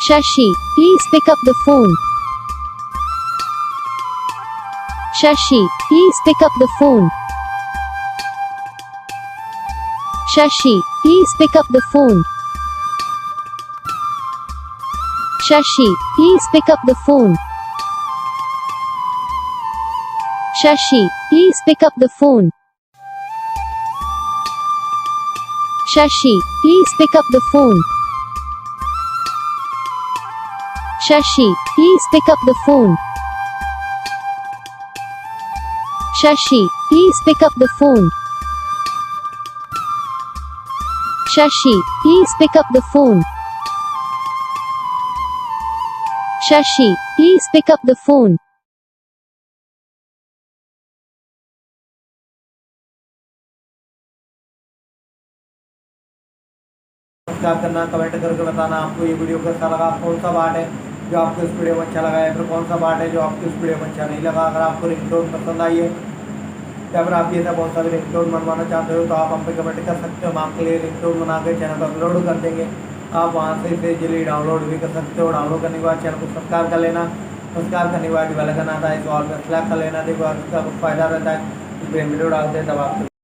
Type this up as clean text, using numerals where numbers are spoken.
Shashi, please pick up the phone. Shashi, please pick up the phone. Shashi, please pick up the phone. Shashi, please pick up the phone. Shashi, please pick up the phone. Shashi, please pick up the phone. Shashi, please pick up the phone. Shashi, please pick up the phone. Shashi, please pick up the phone. Shashi, please pick up the phone. Subscribe करना, comment करके बताना आपको ये video कैसा लगा, कौन सा part है जो आपको इस वीडियो में अच्छा लगा है, फिर कौन सा पार्ट है जो आपको इस वीडियो में अच्छा नहीं लगा। अगर आपको रिंगटोन पसंद आई है या फिर आप ये सब बहुत सारे रिंगटोन बनवाना चाहते हो तो आप हम पे कमेंट कर सकते हो। हम आपके लिए रिंगटोन बना के चैनल पर अपलोड कर देंगे। आप वहाँ से इसे इजीली डाउनलोड भी कर सकते हो। डाउनलोड करने के बाद चैनल को सब्सक्राइब कर लेना। सब्सक्राइब करने के बाद बेल आइकन आता है, इस ऑल पर सेलेक्ट कर लेना। देखो इसका कुछ फ़ायदा रहता है, वीडियो डालते हैं तब आपको